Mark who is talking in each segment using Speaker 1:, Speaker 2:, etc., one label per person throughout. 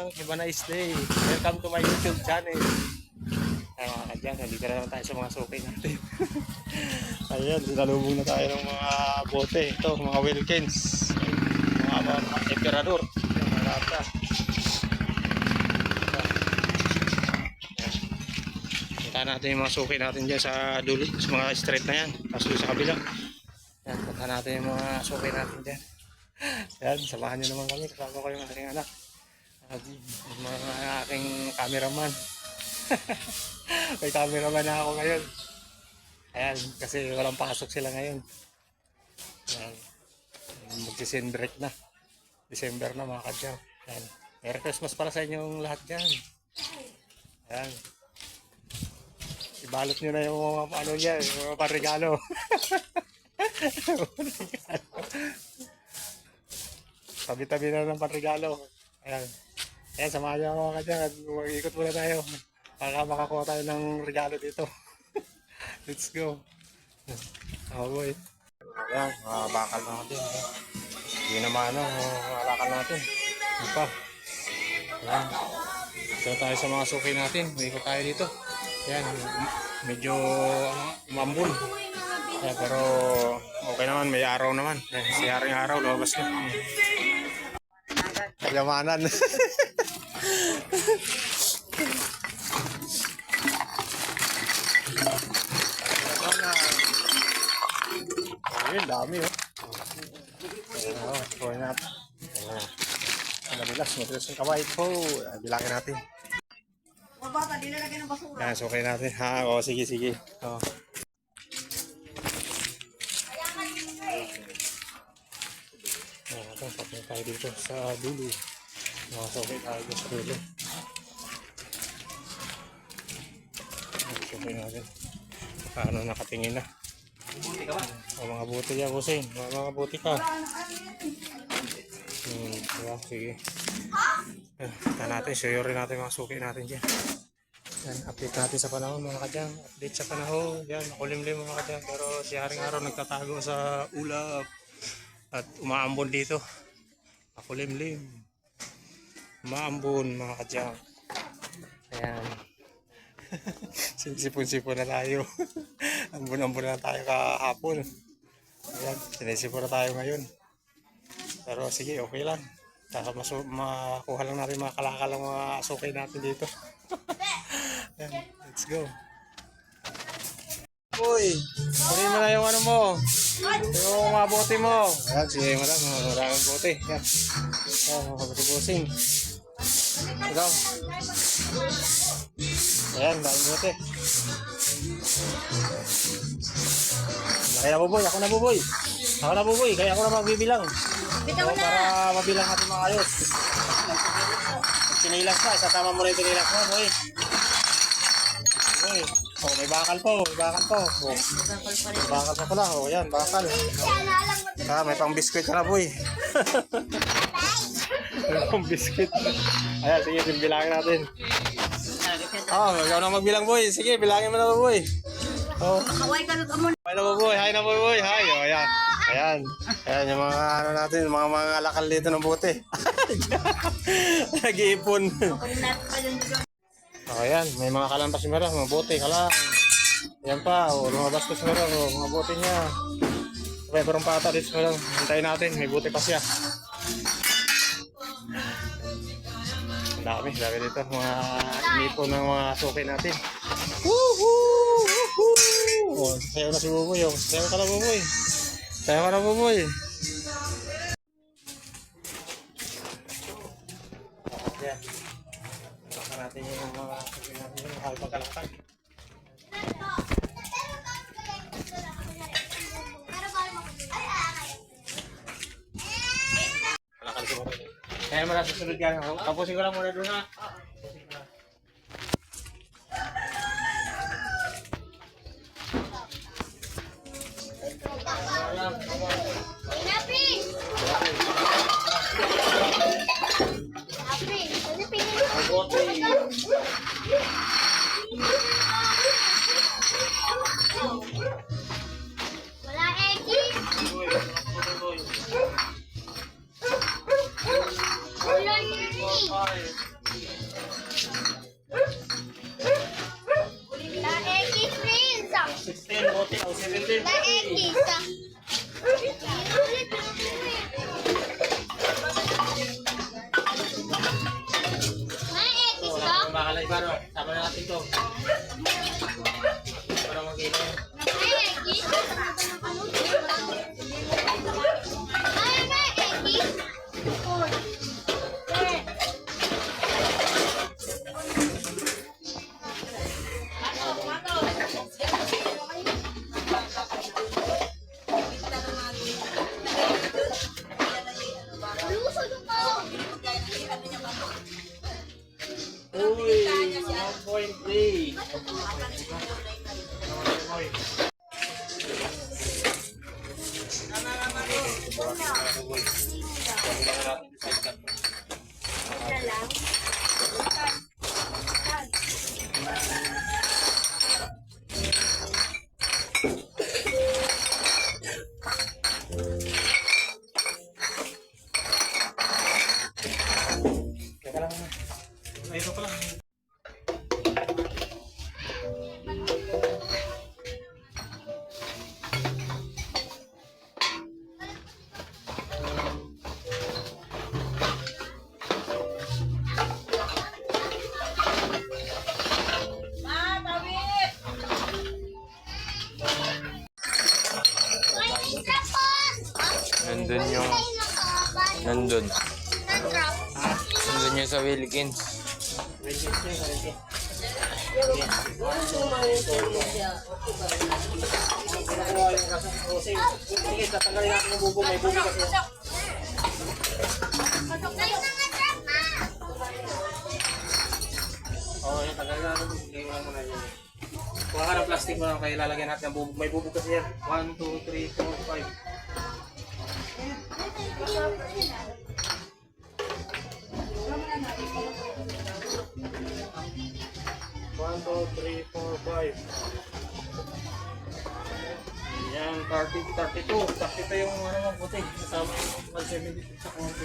Speaker 1: kadyang, have a nice day. Welcome to my YouTube channel. Ay mga kadyang, nandito na naman tayo sa mga suki natin. Ayan, dinalubong na tayo ng mga bote. Ito, mga Wilkins. Mga Emperador. Mga lata. Punta natin yung mga suki natin dyan sa dulo, sa mga straight na yan. Tapos sa kabila. Yan, punta natin yung mga suki natin dyan. Yan, samahan nyo naman kami. Kasama ko yung aking anak. At yung mga aking cameraman. May cameraman na ako ngayon. Ayan, kasi walang pasok sila ngayon. Ayan. Mag-December break na. December na mga kadyaw. Ayan. Merry Christmas para sa inyong lahat dyan. Ayan. Ibalot nyo na yung mga ano dyan, yung mga parregalo. Tabi-tabi na ng parregalo. Ayan. Ayan, samahan nyo mga kadyaw. Mag-ikot muna tayo. Para makakuha tayo ng regalo dito. Let's go. Oh boy. Ayan, mga bakal natin. Hindi naman ano, mga bakal natin. Hindi pa. Ayan. Ito tayo sa mga suki natin. Ikot tayo dito. Ayan, medyo mambul. Ayan, pero okay naman, may araw naman. Ayan, siyaring araw, lumabas na. Kayamanan. Ayun, dami oh. Kuhin natin. Madalas yung kamay po. Bilangin natin.
Speaker 2: Bata, di lalagyan ng basura.
Speaker 1: Yan, so okay natin. Ha, o, sige, sige. O. Ayan, ito, patay tayo dito sa dulo. So okay tayo dito sa dulo. So okay natin. Paano nakatingin na.
Speaker 2: Buti ka ba?
Speaker 1: O, mga buti yan, Hussein. Mga buti ka. Diba, sige. Kita natin, suyurin natin mga suki natin dyan. Yan, update natin sa panahon mga kadyang. Update sa panahon. Yan, makulimlim mga kadyang. Pero si Haring Araw nagtatago sa ulap. At umaambon dito. Makulimlim. Umaambon mga kadyang. Ayan. Sinisipon-sipon na tayo. Ambon-ambon na tayo kahapon. Ayan, sinisipon na tayo ngayon. Pero sige, okay lang. Saka makuha lang natin mga kalakalang mga sukay natin dito. Ayan, let's go. Uy, kunin mo na yung ano mo. Yung mga bote mo. Ayan, sige madam, maraming bote. Ayan, mga bote-bosing. Ikaw. Ayan, daming bote. Kaya na buboy, ako na buboy. Ako na buboy, kaya ako na magbibilang.
Speaker 2: Bitaw na.
Speaker 1: Para mabilang natin mga ayos. Pinilas na, isasama mo rin yung pinilas mo, boy. Okay. Oh, may bakal po, may bakal po. Oh. May bakal pa pala, oh, yan, bakal. Ah, may pang biskuit ka na, boy. May pang biskuit. Ayan, sige, bilangin natin. Oh, ikaw na magbilang, boy. Sige, bilangin mo na, boy. Oh.
Speaker 2: Kaway ka na mo.
Speaker 1: Hi na, boy. Hi na, boy. Hi. Oh, ayan. Ayan. Ayan yung mga ano natin, mga lakal dito ng bote. Nag-iipon. Oh, ayan. May mga kalampas si Mara, mga bote, kalang. Ayan pa, oh, lumabas ko si Mara, oh, mga bote niya. Okay, parang pata dito si Mara. Hintayin natin, may bote pa siya. Dami dito. Mga inipon ng mga suki natin. Woohoo! Woohoo! Oh, sayo na si Buboy, oh. Sayo ka na, Buboy. Sayo ka na, Buboy. Ayan. Baka natin yung mga suki natin yung halpang kalaktan. Kalakal ko mo. Kaya mo na susunod ka. Tapusin ko lang muna doon ha.
Speaker 2: Wala edit. Wala edit.
Speaker 3: Makalay ba, no? Sama na natin to. Para mag-ina yun. Uy, 1.3. Teka lang. Ay, ito pala.
Speaker 4: Nandun yung... Nandun. Nandun yung sa Wilkins.
Speaker 3: Sige, tatanggalin natin yung bubong. May bubong kasi. Oo, yun. Tanggalin natin. Sige, wala mo na yun. Kuha ka ng plastic mo lang kaya lalagyan natin ang bubong. May bubong kasi yan. 1, 2, 3, 4, 5. One, two, three, four, five. Yan, 30, 32. Sakto pa yung ano mo, puti. Kasama yung 176 sa 1.5.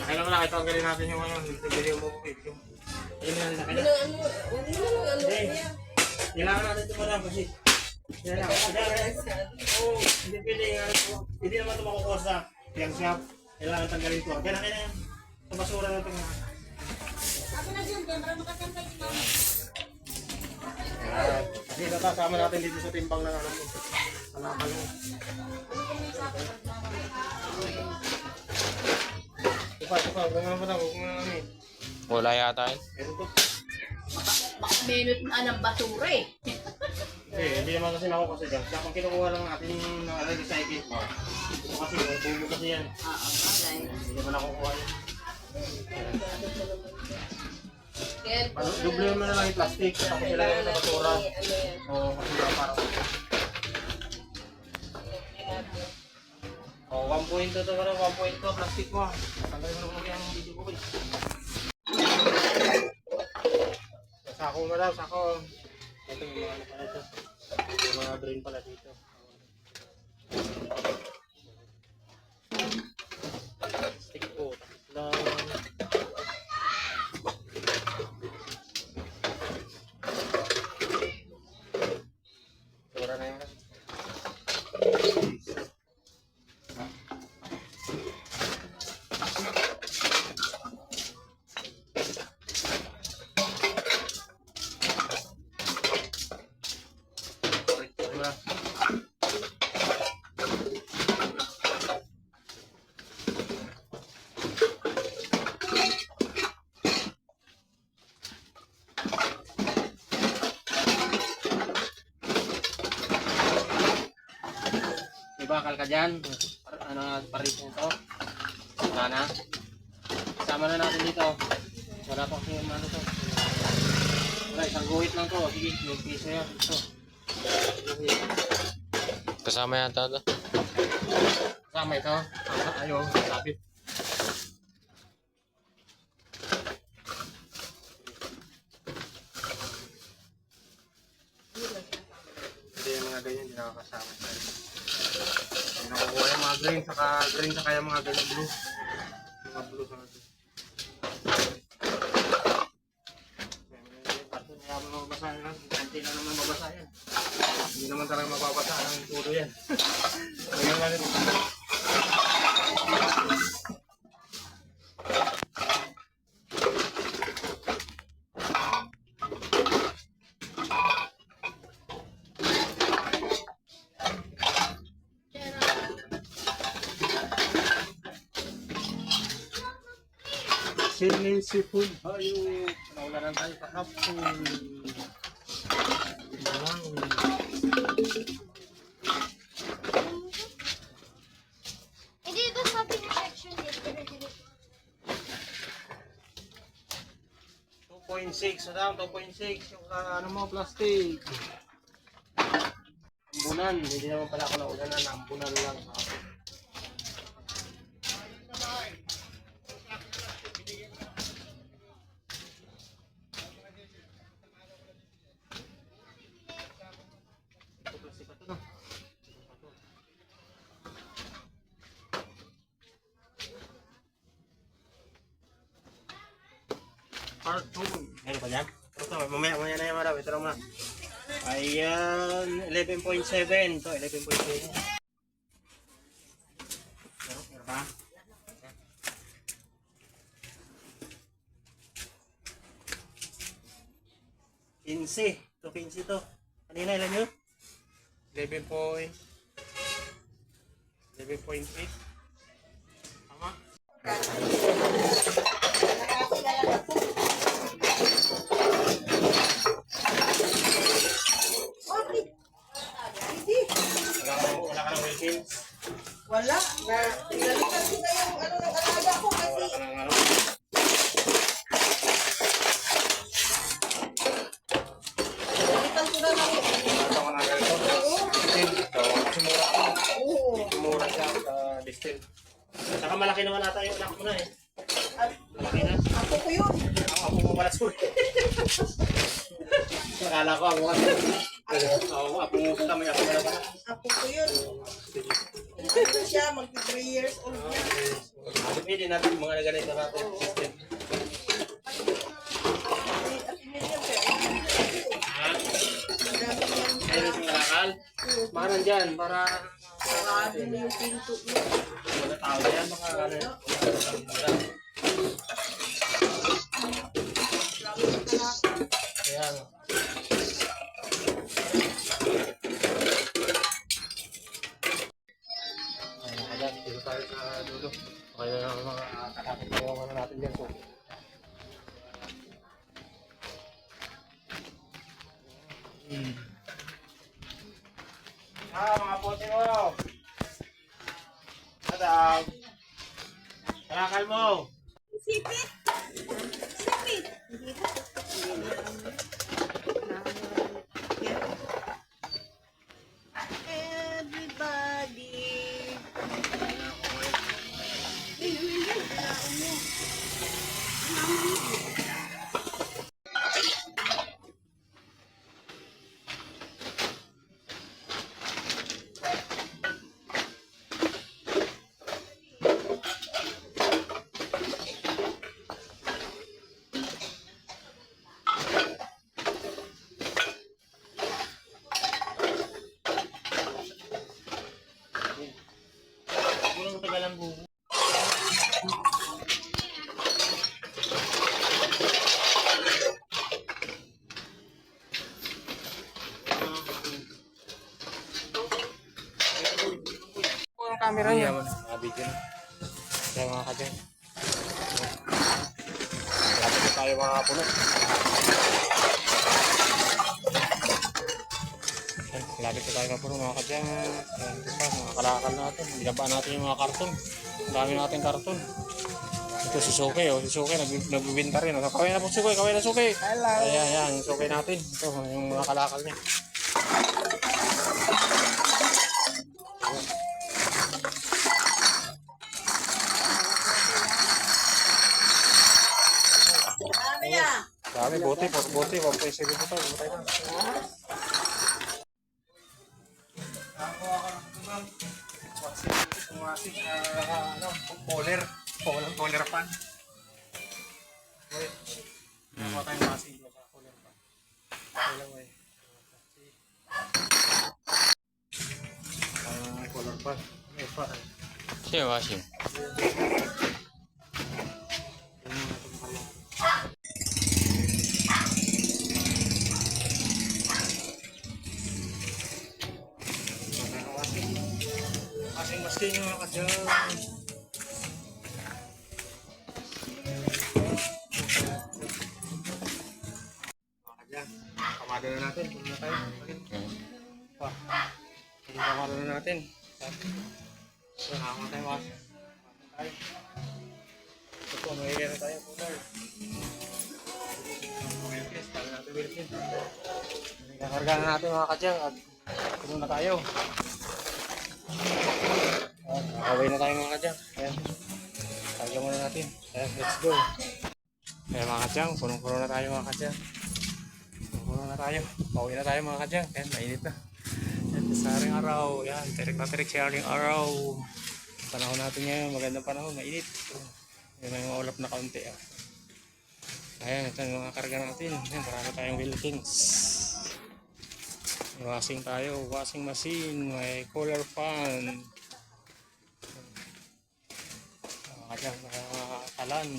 Speaker 3: Kailan mo nakita ang galing natin yung ano, video mo po. Ayun na lang nakita. Kailangan natin ito lang kasi. Hindi pwede hindi naman ito makukuha sa young shop. Kailangan tanggalin ito. Kailangan yan. Sa basura na ito. Kasi natasama natin dito sa timbang ng ano. Alakan mo. Tupa, huwag mo naman huwag mo naman eh.
Speaker 4: Wala yata yun.
Speaker 3: Meron to.
Speaker 2: Minute na ng basura eh.
Speaker 3: Hindi naman kasi ako kasi dyan. Kaya kung kinukuha lang natin yung recycle mo. Ito kasi, tulo kasi yan. Hindi naman ako kuha yan. Duble mo na lang yung plastic. Tapos sila yung sa basura. Oo, kasi parang. Oh, 1.2 to pala, 1.2 plastic mo. Tanggalin mo na yung video ko. Sako mo daw, sako. Ito yung mga ano pala ito. Yung mga drain pala dito. Stick ko, tapos lang. Sura na yun. Bakal ka dyan. Ano, paris mo ito. Wala na. Sama na natin dito. Wala pang ano to. Wala, isang guhit lang to. Sige, yung piso yan. Ito.
Speaker 4: Kasama yata ito.
Speaker 3: Kasama ito. Ayaw, lapit. Hindi yung mga ganyan, hindi nakakasama. Nakukuha yung mga green saka yung mga ganyan blue. Mga blue sa natin. Kaya mo mabasahin lang. Kanti lang naman mabasahin. Hindi naman talaga mababasa ang tulo yan. Ngayon lang ito. Singing sipon tayo. Naulanan tayo kahapon.
Speaker 5: Hindi ito sa section dito.
Speaker 3: 2.6, so down, 2.6 yung ano mo, plastic. Ambunan, hindi naman pala ako naulanan, ambunan lang. Ito plastic pa ito, no? Cartoon. Ano pa dyan? Ito, mamaya na yung araw. Ito lang muna. Ayan, 11.7. Ito, 11.7. Meron pa? 15. Ito, 15 to. Kanina, ilan yun?
Speaker 1: 11.8.
Speaker 3: Tama? Wala ka ng Wilkins?
Speaker 6: Wala. Nagalitan ko na yung ano ng alaga ko kasi
Speaker 3: Wala ka ng ano?
Speaker 6: nagalitan ko na lang.
Speaker 3: Ito ko na ganito. Distil. Ito, kasi mura ako.
Speaker 6: Oo.
Speaker 3: Mura siya sa distil. Saka malaki naman ata yung anak mo na eh.
Speaker 6: At
Speaker 3: Malaki na.
Speaker 6: ako ko yun.
Speaker 3: Ang apo mo pala sorry. Nakala ko ako kasi. Oo, apo mo pala, may apo na pala.
Speaker 6: Ako ko yun. Ano siya, magti 3 years old na.
Speaker 3: Pwede natin yung mga ganito natin system.
Speaker 6: At medium siya.
Speaker 3: Ha?
Speaker 6: Ang dami yan
Speaker 3: Ayun
Speaker 6: siya.
Speaker 3: yung nakakal. Baka nandyan, para
Speaker 6: Sarado na yung pinto niya.
Speaker 3: mga tao na yan, mga ano.
Speaker 6: Lalo na kalaki.
Speaker 3: Kaya ayan, dito tayo sa dulo. Okay na yung mga kakapit na yung ano natin dyan. So, mga pote mo! Madam! Kalakal mo!
Speaker 6: Sipit! Sipit! Everybody!
Speaker 3: Walang tagal ang bubo.
Speaker 1: Ang camera niya. Video na. Kaya mga kadyan. Lapit na tayo mga puno. Ayan, lapit na tayo mga puno mga kadyan. Ayan, ito pa, mga kalakal natin. Ilabaan natin yung mga karton. Ang dami natin karton. Ito si Suki, si Suki nagbibinta rin. Kawin na po Suki, kawin na Suki.
Speaker 6: Hello.
Speaker 1: Ayan, ayan, yung Suki natin. Ito, yung mga kalakal niya.
Speaker 6: Dami ah.
Speaker 1: Dami, buti, 1.7 po tayo. Butay na.
Speaker 3: Ako ng tubang. What's
Speaker 1: washing, poler pan. Wait, nakuha tayong washing dito sa poler pan. Okay lang, wait. May poler pan. May pan.
Speaker 4: Siya washing.
Speaker 1: Washing machine yung mga kadyan. Kamado na natin. Puno na tayo. Pa. Kamado na natin. So, nakama tayo wash. Tayo. Ito po, may na tayo. Punar. Wilkins. Tawag natin Wilkins. Kakarga na natin mga kadyang at puno na tayo. Nakaway na tayo mga kadyang. Ayan. Karga muna natin. Ayan, let's go. Ayan mga kadyang, punong-puno na tayo mga kadyang. Punong-puno na tayo. Pauwi na tayo mga kadyang. Ayan, mainit na. Ayan, sa haring araw. Ayan, tirik na tirik sa haring araw. Panahon natin ngayon, magandang panahon, mainit. Ayan na yung ulap na kaunti. Ayan, ito yung mga karga natin. Ayan, marami tayong Wilkins. May washing tayo, washing machine, may cooler fan. Mga kalan.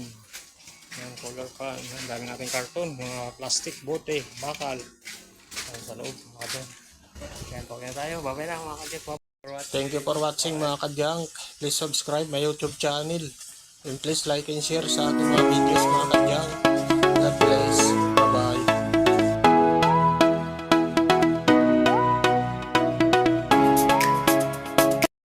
Speaker 1: Ayan, cooler fan. Ayan, dami natin karton, mga plastic, bote, bakal. Ayan, sa loob, mga kadyang. Ayan, pauwi na tayo. Babay na mga kadyang. Thank you for watching mga kadyang. Please subscribe my YouTube channel. And please like and share sa ating mga videos mga kadyang.